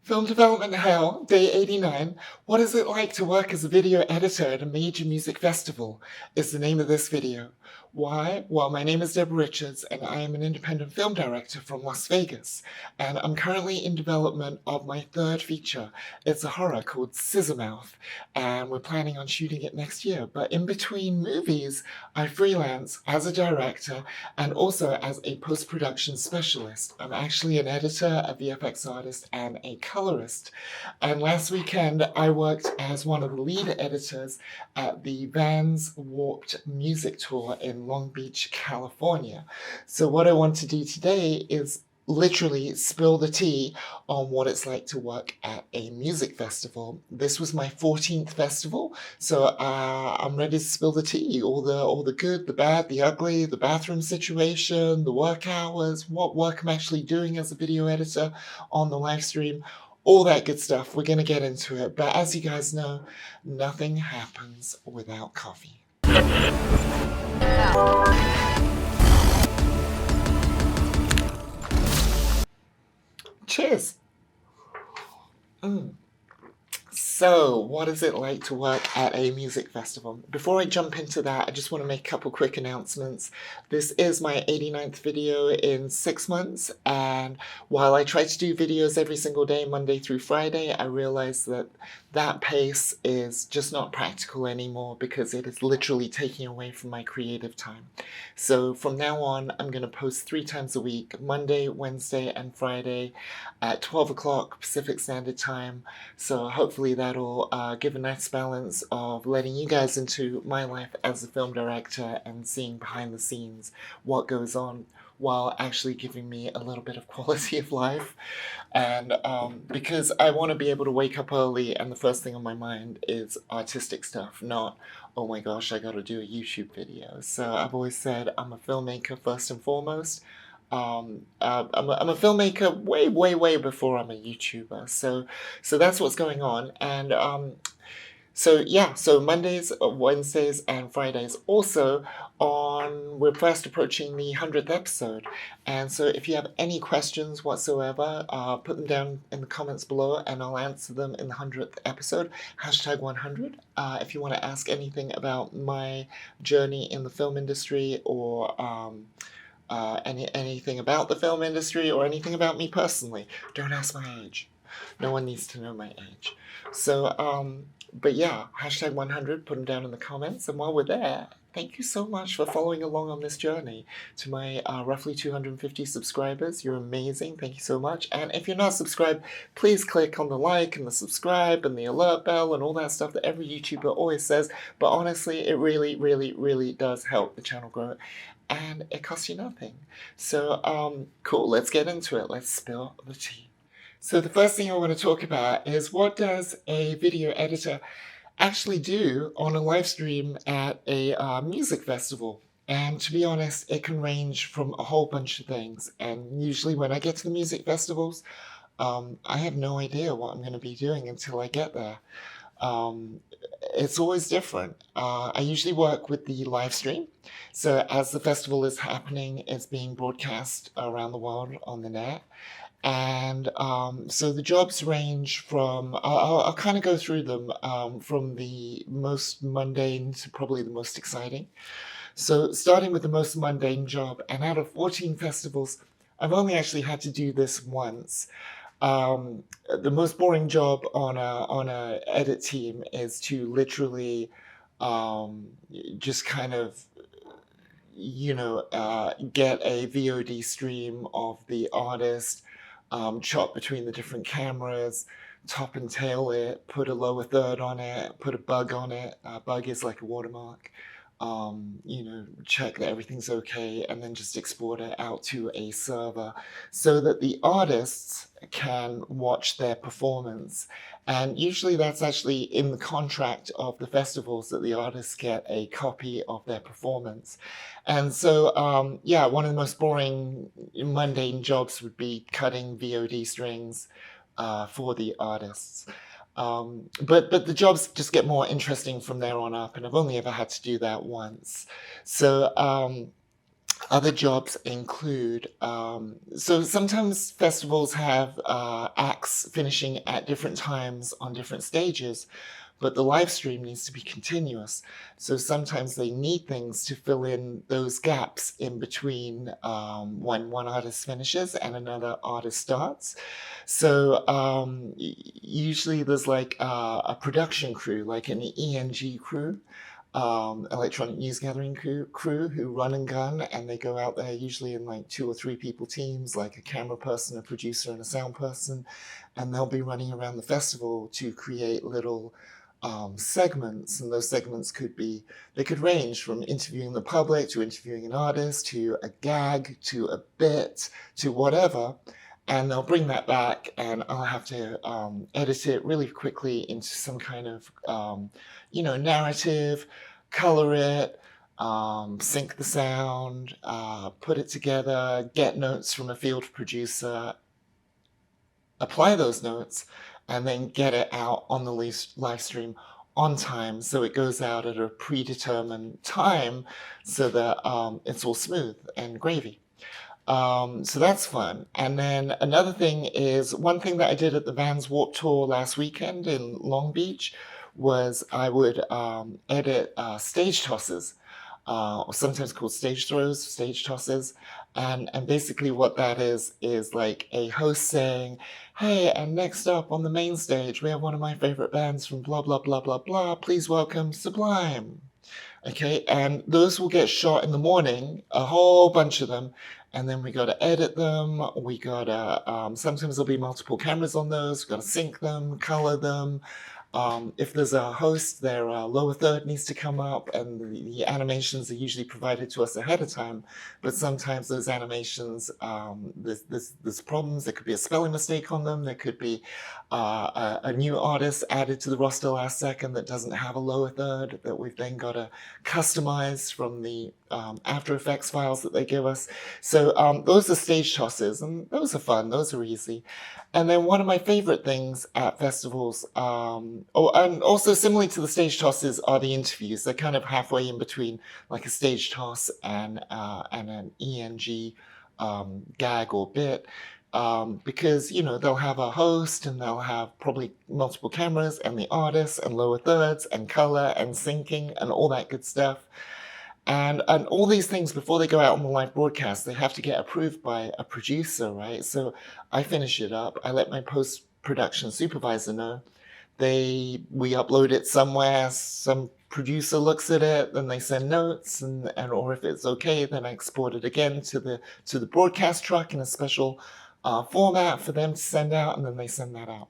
Film development hell, day 89. What is it like to work as a video editor at a major music festival? Is the name of this video. Why? Well, my name is Deborah Richards and I am an independent film director from Las Vegas. And I'm currently in development of my third feature. It's a horror called Scissor Mouth, and we're planning on shooting it next year. But in between movies, I freelance as a director and also as a post-production specialist. I'm actually an editor, a VFX artist, and a colorist. And last weekend, I worked as one of the lead editors at the Vans Warped Music Tour in Long Beach, California. So what I want to do today is literally spill the tea on what it's like to work at a music festival. This was my 14th festival, so I'm ready to spill the tea. All the good, the bad, the ugly, the bathroom situation, the work hours, what work I'm actually doing as a video editor on the live stream, all that good stuff. We're going to get into it, but as you guys know, nothing happens without coffee. Cheers. So, what is it like to work at a music festival? Before I jump into that, I just want to make a couple quick announcements. This is my 89th video in 6 months, and while I try to do videos every single day, Monday through Friday, I realized that that pace is just not practical anymore because it is literally taking away from my creative time. So from now on, I'm going to post 3 times a week, Monday, Wednesday, and Friday at 12 o'clock Pacific Standard Time. So hopefully that'll give a nice balance of letting you guys into my life as a film director and seeing behind the scenes what goes on, while actually giving me a little bit of quality of life. And because I want to be able to wake up early and the first thing on my mind is artistic stuff, not, oh my gosh, I gotta do a YouTube video. So I've always said I'm a filmmaker first and foremost. I'm a filmmaker way before I'm a YouTuber. So that's what's going on. And so Mondays, Wednesdays, and Fridays. Also, we're fast approaching the 100th episode, and so if you have any questions whatsoever, put them down in the comments below, and I'll answer them in the 100th episode. #100. If you want to ask anything about my journey in the film industry, or anything about the film industry, or anything about me personally, don't ask my age. No one needs to know my age. So, but yeah, #100, put them down in the comments. And while we're there, thank you so much for following along on this journey. To my roughly 250 subscribers, you're amazing. Thank you so much. And if you're not subscribed, please click on the like and the subscribe and the alert bell and all that stuff that every YouTuber always says. But honestly, it really does help the channel grow. And it costs you nothing. So, cool, let's get into it. Let's spill the tea. So the first thing I want to talk about is, what does a video editor actually do on a live stream at a music festival? And to be honest, it can range from a whole bunch of things. And usually when I get to the music festivals, I have no idea what I'm going to be doing until I get there. It's always different. I usually work with the live stream. So as the festival is happening, it's being broadcast around the world on the net. And so the jobs range from, I'll kind of go through them, from the most mundane to probably the most exciting. So starting with the most mundane job, and out of 14 festivals, I've only actually had to do this once. The most boring job on a edit team is to literally just kind of, get a VOD stream of the artist, chop between the different cameras, top and tail it, put a lower third on it, put a bug on it. Bug is like a watermark. Check that everything's okay, and then just export it out to a server so that the artists can watch their performance. And usually that's actually in the contract of the festivals, that the artists get a copy of their performance. And so, one of the most boring, mundane jobs would be cutting VOD strings for the artists. But the jobs just get more interesting from there on up, and I've only ever had to do that once. So Other jobs include, so sometimes festivals have acts finishing at different times on different stages, but the live stream needs to be continuous. So sometimes they need things to fill in those gaps in between when one artist finishes and another artist starts. So usually there's like a production crew, like an ENG crew, electronic news gathering crew who run and gun, and they go out there usually in like 2 or 3 people teams, like a camera person, a producer, and a sound person, and they'll be running around the festival to create little segments. And those segments they could range from interviewing the public to interviewing an artist to a gag to a bit to whatever. And they'll bring that back, and I'll have to edit it really quickly into some kind of narrative, color it, sync the sound, put it together, get notes from a field producer, apply those notes, and then get it out on the live stream on time, so it goes out at a predetermined time so that it's all smooth and gravy. So that's fun. And then another thing is, one thing that I did at the Vans Warped Tour last weekend in Long Beach was I would edit stage tosses, or sometimes called stage throws, stage tosses. And basically what that is like a host saying, hey, and next up on the main stage, we have one of my favorite bands from blah, blah, blah, blah, blah. Please welcome Sublime. Okay, and those will get shot in the morning, a whole bunch of them, and then we got to edit them. We got to, sometimes there'll be multiple cameras on those. We got to sync them, color them. If there's a host, their lower third needs to come up, and the animations are usually provided to us ahead of time. But sometimes those animations, there's problems. There could be a spelling mistake on them. There could be a new artist added to the roster last second that doesn't have a lower third that we've then got to customize from the After Effects files that they give us. So those are stage tosses, and those are fun. Those are easy. And then one of my favorite things at festivals, and also similarly to the stage tosses, are the interviews. They're kind of halfway in between like a stage toss and an ENG gag or bit. Because they'll have a host, and they'll have probably multiple cameras and the artists and lower thirds and color and syncing and all that good stuff. And all these things, before they go out on the live broadcast, they have to get approved by a producer, right? So I finish it up. I let my post-production supervisor know. We upload it somewhere. Some producer looks at it, then they send notes, and or if it's okay, then I export it again to the broadcast truck in a special format for them to send out, and then they send that out.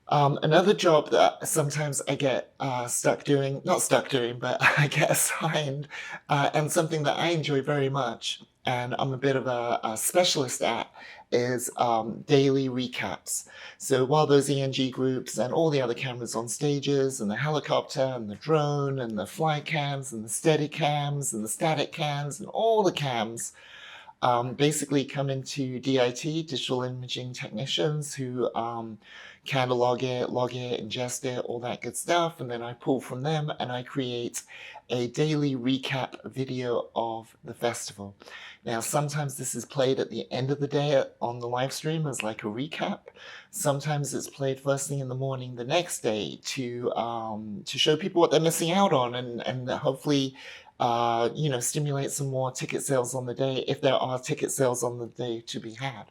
Another job that sometimes I get not stuck doing, but I get assigned, and something that I enjoy very much, and I'm a bit of a specialist at, is daily recaps. So while those ENG groups and all the other cameras on stages, and the helicopter, and the drone, and the fly cams, and the steady cams, and the static cams, and all the cams, basically come into DIT, digital imaging technicians, who catalog it, log it, ingest it, all that good stuff. And then I pull from them and I create a daily recap video of the festival. Now, sometimes this is played at the end of the day on the live stream as like a recap. Sometimes it's played first thing in the morning the next day to show people what they're missing out on, and hopefully stimulate some more ticket sales on the day, if there are ticket sales on the day to be had.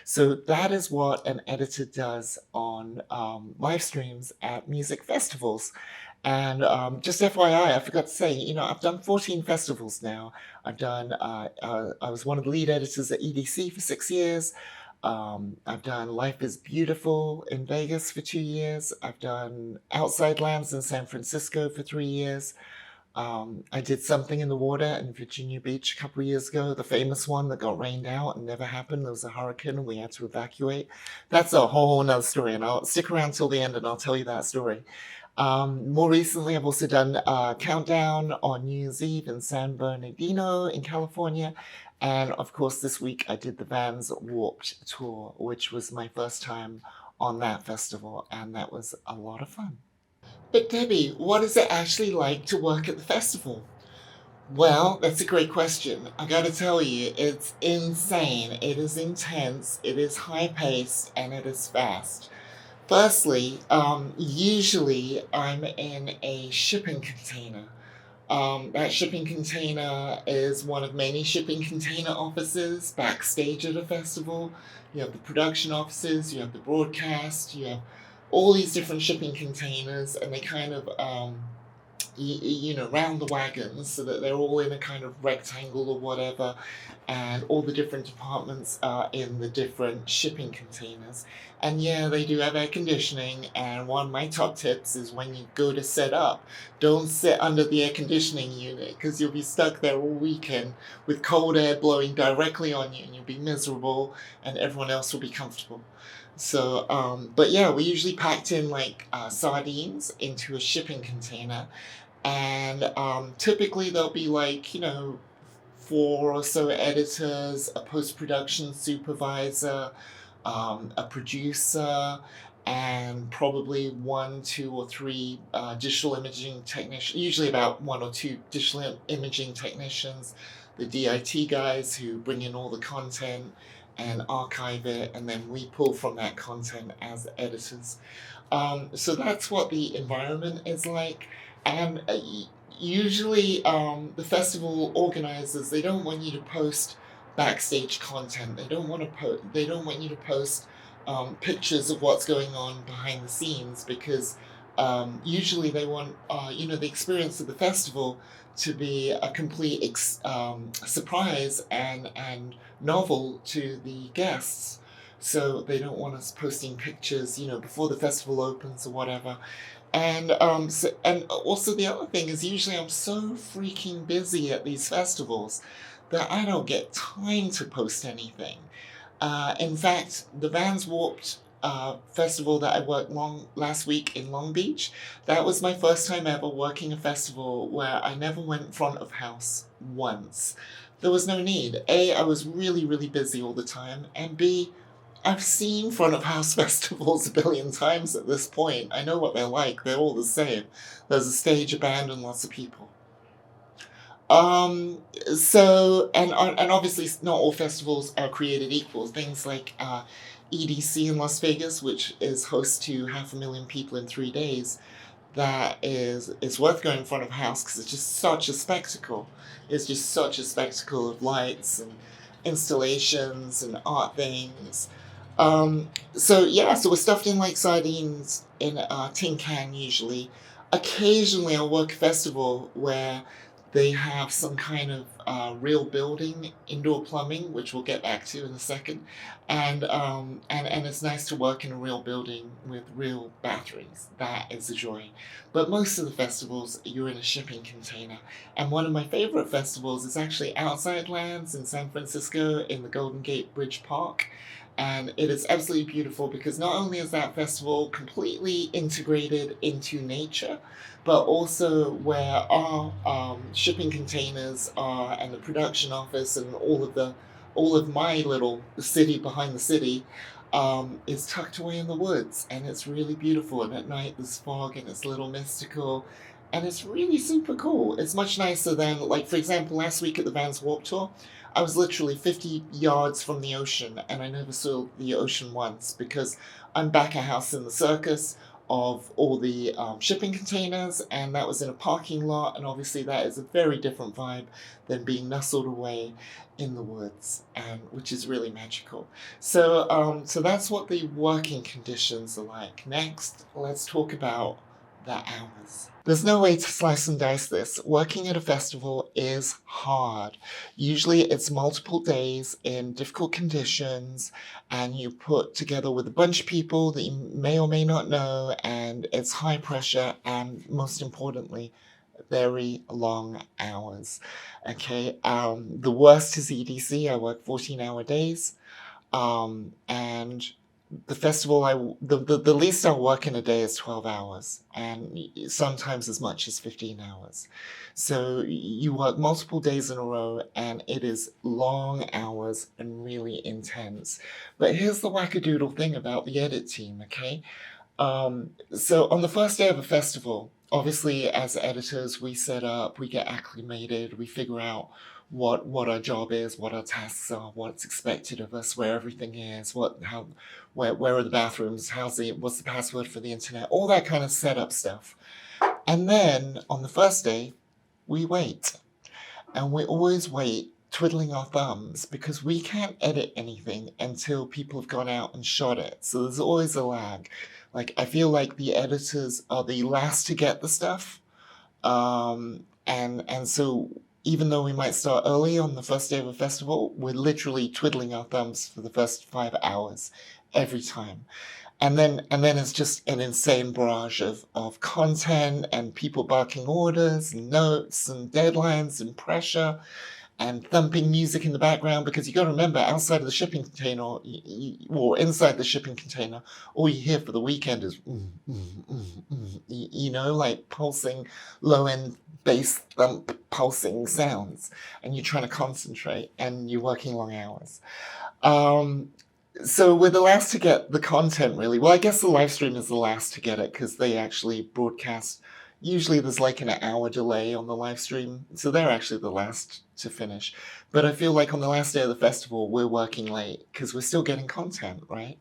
So that is what an editor does on live streams at music festivals. And just FYI, I forgot to say, I've done 14 festivals now. I was one of the lead editors at EDC for 6 years. I've done Life is Beautiful in Vegas for 2 years. I've done Outside Lands in San Francisco for 3 years. I did Something in the Water in Virginia Beach a couple of years ago, the famous one that got rained out and never happened. There was a hurricane and we had to evacuate. That's a whole nother story, and I'll stick around till the end and I'll tell you that story. More recently, I've also done Countdown on New Year's Eve in San Bernardino in California. And of course, this week I did the Vans Warped Tour, which was my first time on that festival, and that was a lot of fun. But Debbie, what is it actually like to work at the festival? Well, that's a great question. I gotta tell you, it's insane. It is intense, it is high paced, and it is fast. Firstly, usually I'm in a shipping container. That shipping container is one of many shipping container offices backstage at a festival. You have the production offices, you have the broadcast, you have all these different shipping containers, and they kind of round the wagons so that they're all in a kind of rectangle or whatever, and all the different departments are in the different shipping containers. And yeah, they do have air conditioning. And one of my top tips is when you go to set up, don't sit under the air conditioning unit because you'll be stuck there all weekend with cold air blowing directly on you, and you'll be miserable, and everyone else will be comfortable. So, but yeah, we usually packed in like sardines into a shipping container, and typically there'll be like, four or so editors, a post production supervisor, a producer, and probably one, two, or three digital imaging technicians, usually about one or two digital imaging technicians, the DIT guys who bring in all the content and archive it, and then we pull from that content as editors. So that's what the environment is like. And usually, the festival organizers, they don't want you to post backstage content. They don't want to They don't want you to post pictures of what's going on behind the scenes, because usually they want the experience of the festival to be a complete surprise and novel to the guests. So they don't want us posting pictures, before the festival opens or whatever. And also the other thing is, usually I'm so freaking busy at these festivals that I don't get time to post anything. In fact, the Vans Warped festival that I worked last week in Long Beach, that was my first time ever working a festival where I never went front of house once. There was no need. A, I was really, really busy all the time, and B, I've seen front of house festivals a billion times at this point. I know what they're like. They're all the same. There's a stage, a band, and lots of people. Um, and obviously not all festivals are created equal. Things like EDC in Las Vegas, which is host to 500,000 people in 3 days, that is worth going in front of house because it's just such a spectacle. It's just such a spectacle of lights and installations and art things. So yeah, so we're stuffed in like sardines in a tin can usually. Occasionally I'll work a festival where they have some kind of real building, indoor plumbing, which we'll get back to in a second, and it's nice to work in a real building with real bathrooms. That is a joy. But most of the festivals, you're in a shipping container. And one of my favorite festivals is actually Outside Lands in San Francisco in the Golden Gate Bridge Park. And it is absolutely beautiful because not only is that festival completely integrated into nature, but also where our shipping containers are, and the production office, and all of my little city behind the city is tucked away in the woods, and it's really beautiful. And at night there's fog, and it's a little mystical, and it's really super cool. It's much nicer than, like, for example, last week at the Vans Warped Tour, I was literally 50 yards from the ocean, and I never saw the ocean once because I'm back at house in the circus of all the shipping containers, and that was in a parking lot, and obviously that is a very different vibe than being nestled away in the woods, and which is really magical. So that's what the working conditions are like. Next, let's talk about the hours. There's no way to slice and dice this. Working at a festival is hard. Usually it's multiple days in difficult conditions, and you put together with a bunch of people that you may or may not know, and it's high pressure, and most importantly, very long hours. Okay, the worst is EDC. I work 14-hour days, and the festival the least I'll work in a day is 12 hours, and sometimes as much as 15 hours. So you work multiple days in a row, and it is long hours and really intense. But here's the wackadoodle thing about the edit team, okay? So on the first day of a festival, obviously, as editors, we set up, we get acclimated, we figure out what our job is, what our tasks are, what's expected of us, where everything is, where are the bathrooms, what's the password for the internet, all that kind of setup stuff. And then on the first day, we wait. And we always wait, twiddling our thumbs, because we can't edit anything until people have gone out and shot it. So there's always a lag. Like, I feel like the editors are the last to get the stuff. And so even though we might start early on the first day of a festival, we're literally twiddling our thumbs for the first 5 hours every time. And then it's just an insane barrage of content and people barking orders and notes and deadlines and pressure and thumping music in the background, because you got to remember, outside of the shipping container or inside the shipping container, all you hear for the weekend is like pulsing low-end bass thump pulsing sounds, and you're trying to concentrate and you're working long hours. So we're the last to get the content, really. Well, I guess the live stream is the last to get it because they actually broadcast. Usually there's like an hour delay on the live stream, so they're actually the last to finish. But I feel like on the last day of the festival, we're working late because we're still getting content, right?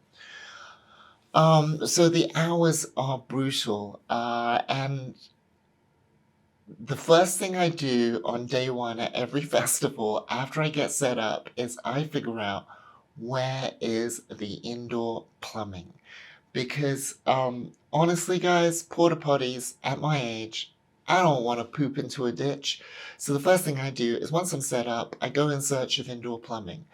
So the hours are brutal. And the first thing I do on day one at every festival after I get set up is I figure out where is the indoor plumbing. Because honestly, guys, porta potties at my age, I don't want to poop into a ditch. So the first thing I do is once I'm set up, I go in search of indoor plumbing.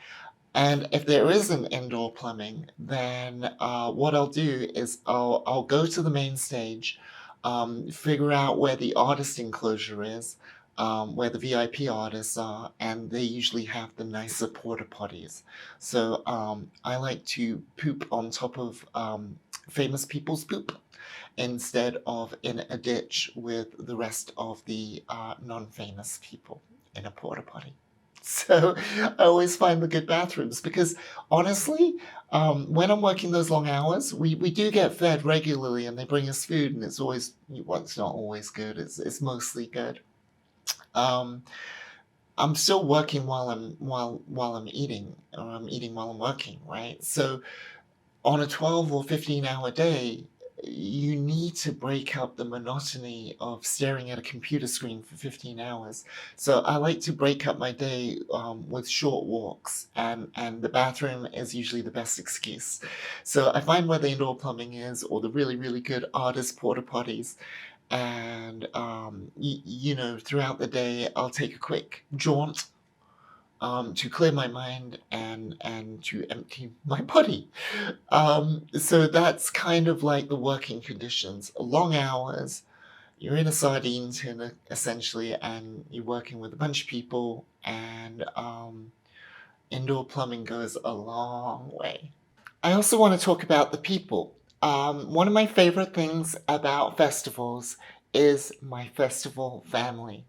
And if there isn't indoor plumbing, then what I'll do is I'll go to the main stage, figure out where the artist enclosure is, where the VIP artists are, and they usually have the nicer porta potties. So I like to poop on top of famous people's poop instead of in a ditch with the rest of the non-famous people in a porta potty. So I always find the good bathrooms because honestly, when I'm working those long hours, we do get fed regularly and they bring us food and it's always, well, it's not always good, it's mostly good. I'm still working while I'm eating, or I'm eating while I'm working, right? So on a 12 or 15-hour day, you need to break up the monotony of staring at a computer screen for 15 hours. So I like to break up my day with short walks, and the bathroom is usually the best excuse. So I find where the indoor plumbing is, or the really, really good artist porta potties, and throughout the day I'll take a quick jaunt to clear my mind and to empty my body. So that's kind of like the working conditions. Long hours, you're in a sardine tin essentially, and you're working with a bunch of people, and indoor plumbing goes a long way. I also want to talk about the people. One of my favorite things about festivals is my festival family.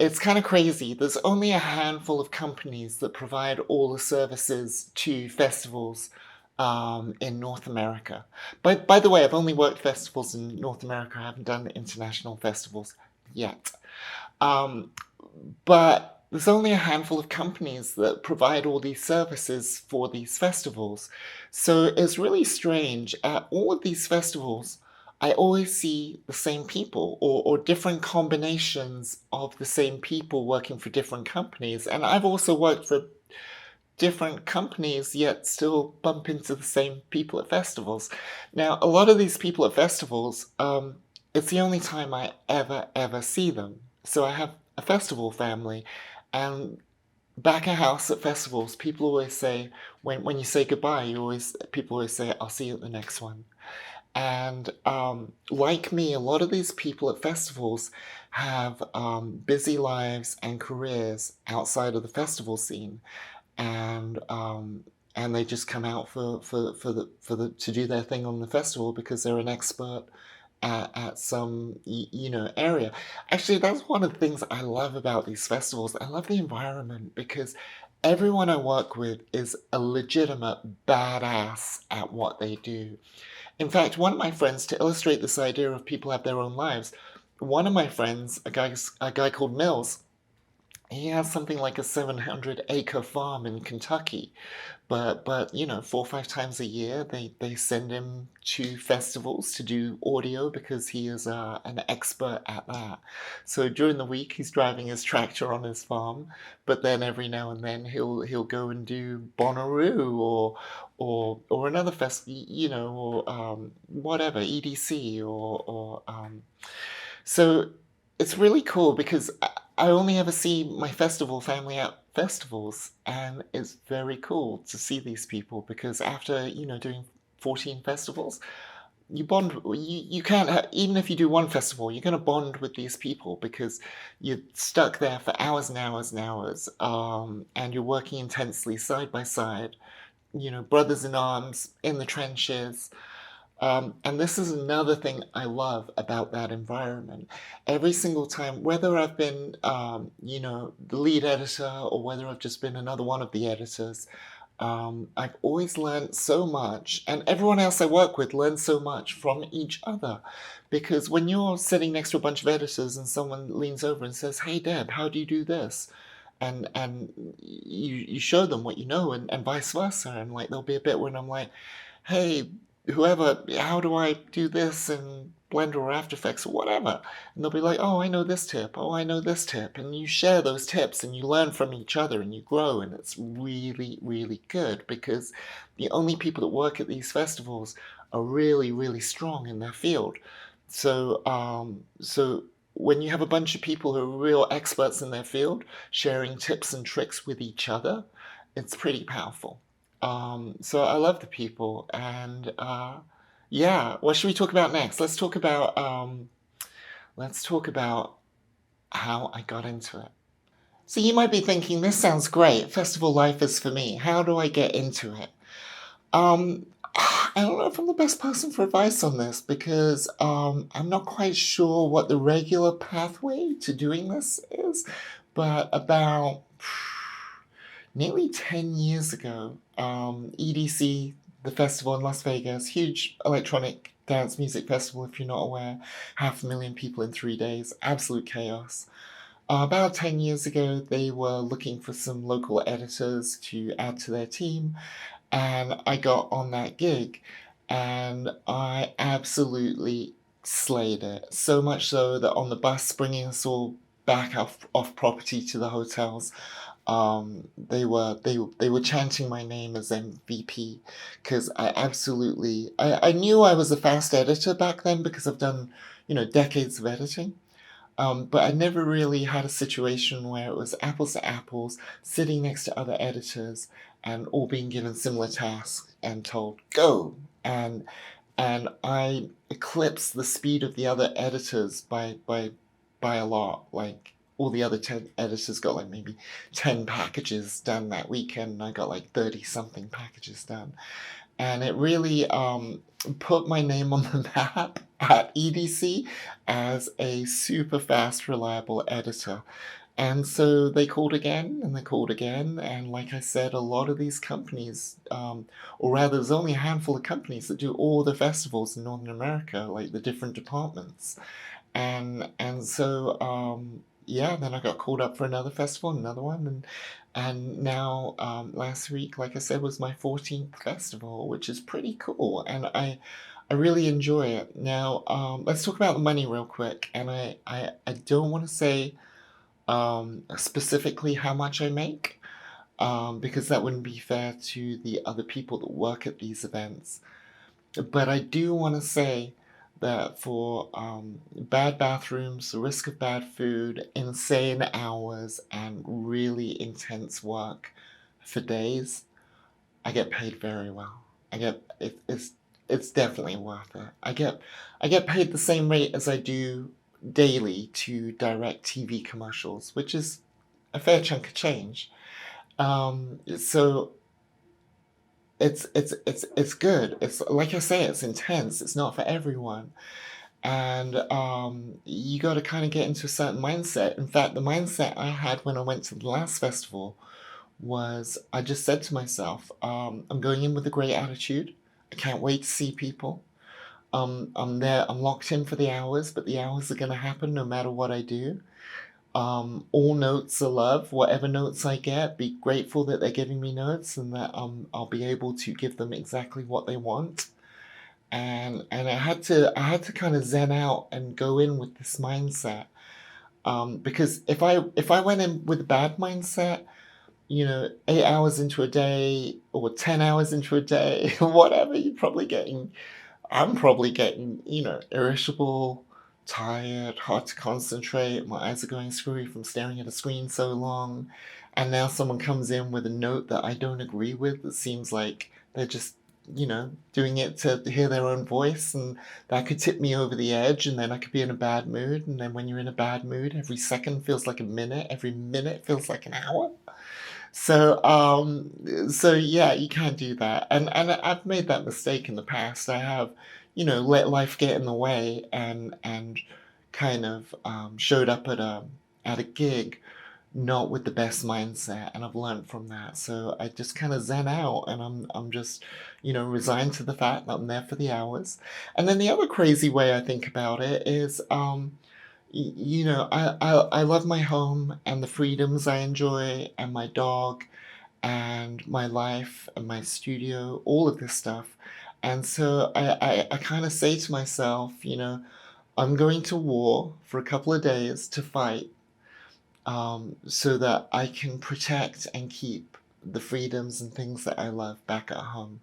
It's kind of crazy. There's only a handful of companies that provide all the services to festivals in North America. By the way, I've only worked festivals in North America. I haven't done international festivals yet. But there's only a handful of companies that provide all these services for these festivals. So it's really strange. At all of these festivals, I always see the same people or different combinations of the same people working for different companies. And I've also worked for different companies, yet still bump into the same people at festivals. Now, a lot of these people at festivals, it's the only time I ever see them. So I have a festival family, and back of house at festivals, people always say, when you say goodbye, people always say, I'll see you at the next one. And like me, a lot of these people at festivals have busy lives and careers outside of the festival scene, and they just come out to do their thing on the festival because they're an expert at some area. Actually, that's one of the things I love about these festivals. I love the environment because everyone I work with is a legitimate badass at what they do. In fact, one of my friends, to illustrate this idea of people have their own lives, one of my friends, a guy called Mills, he has something like a 700-acre farm in Kentucky. But 4 or 5 times a year they send him to festivals to do audio because he is an expert at that. So during the week he's driving his tractor on his farm, but then every now and then he'll go and do Bonnaroo or another or whatever, EDC so it's really cool because I only ever see my festival family at festivals, and it's very cool to see these people because after doing 14 festivals, you bond. You can't even if you do one festival, you're going to bond with these people because you're stuck there for hours and hours and hours, and you're working intensely side by side. Brothers in arms in the trenches, and this is another thing I love about that environment. Every single time, whether I've been, the lead editor or whether I've just been another one of the editors, I've always learned so much, and everyone else I work with learns so much from each other. Because when you're sitting next to a bunch of editors and someone leans over and says, "Hey, Deb, how do you do this?" And you show them what you know, and vice versa. And like there'll be a bit when I'm like, "Hey, whoever, how do I do this in Blender or After Effects or whatever?" And they'll be like, "Oh, I know this tip. Oh, I know this tip." And you share those tips and you learn from each other and you grow. And it's really, really good because the only people that work at these festivals are really, really strong in their field. So when you have a bunch of people who are real experts in their field sharing tips and tricks with each other, it's pretty powerful. So I love the people, and yeah. What should we talk about next? Let's talk about how I got into it. So you might be thinking, this sounds great. Festival life is for me. How do I get into it? Um, I don't know if I'm the best person for advice on this because I'm not quite sure what the regular pathway to doing this is, but about nearly 10 years ago, EDC, the festival in Las Vegas, huge electronic dance music festival, if you're not aware, 500,000 people in 3 days, absolute chaos. About 10 years ago, they were looking for some local editors to add to their team, and I got on that gig, and I absolutely slayed it. So much so that on the bus bringing us all back off property to the hotels, they were chanting my name as MVP because I knew I was a fast editor back then because I've done decades of editing. But I never really had a situation where it was apples to apples, sitting next to other editors and all being given similar tasks and told, go. And I eclipsed the speed of the other editors by a lot. Like all the other 10 editors got like maybe 10 packages done that weekend, and I got like 30 something packages done. And it really put my name on the map at EDC as a super fast, reliable editor. And so they called again and they called again. And like I said, a lot of these companies, or rather, there's only a handful of companies that do all the festivals in Northern America, like the different departments. And so yeah, then I got called up for another festival, another one, and now last week, like I said, was my 14th festival, which is pretty cool, and I really enjoy it. Now let's talk about the money real quick, and I don't want to say specifically how much I make, because that wouldn't be fair to the other people that work at these events. But I do want to say that for bad bathrooms, the risk of bad food, insane hours, and really intense work for days, I get paid very well. It's definitely worth it. I get paid the same rate as I do daily to direct TV commercials, which is a fair chunk of change. So it's good. It's like I say, it's intense. It's not for everyone, and you got to kind of get into a certain mindset. In fact, the mindset I had when I went to the last festival was I just said to myself, I'm going in with a great attitude. I can't wait to see people. I'm there, I'm locked in for the hours, but the hours are gonna happen no matter what I do. All notes are love. Whatever notes I get, be grateful that they're giving me notes and that I'll be able to give them exactly what they want. And I had to kind of zen out and go in with this mindset. Because if I went in with a bad mindset, 8 hours into a day or 10 hours into a day, whatever, I'm probably getting, irritable, tired, hard to concentrate. My eyes are going screwy from staring at a screen so long. And now someone comes in with a note that I don't agree with that seems like they're just, doing it to hear their own voice. And that could tip me over the edge. And then I could be in a bad mood. And then when you're in a bad mood, every second feels like a minute, every minute feels like an hour. So yeah, you can't do that. And I've made that mistake in the past. I have, let life get in the way and kind of showed up at a gig not with the best mindset, and I've learned from that. So I just kind of zen out, and I'm just, resigned to the fact that I'm there for the hours. And then the other crazy way I think about it is, I love my home and the freedoms I enjoy, and my dog, and my life, and my studio, all of this stuff. And so I kind of say to myself, I'm going to war for a couple of days to fight, so that I can protect and keep the freedoms and things that I love back at home.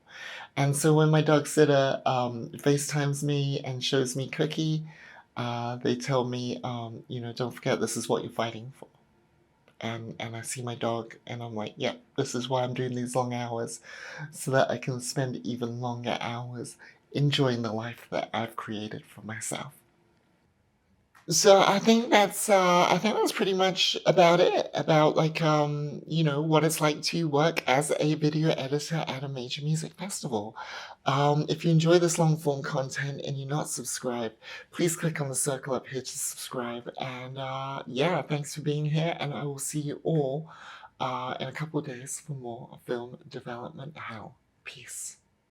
And so when my dog sitter FaceTimes me and shows me Cookie, they tell me, don't forget this is what you're fighting for. And I see my dog and I'm like, yeah, this is why I'm doing these long hours, so that I can spend even longer hours enjoying the life that I've created for myself. So I think that's pretty much about it, about like what it's like to work as a video editor at a major music festival. If you enjoy this long form content and you're not subscribed, please click on the circle up here to subscribe. And yeah, thanks for being here, and I will see you all in a couple of days for more film development hell. Peace.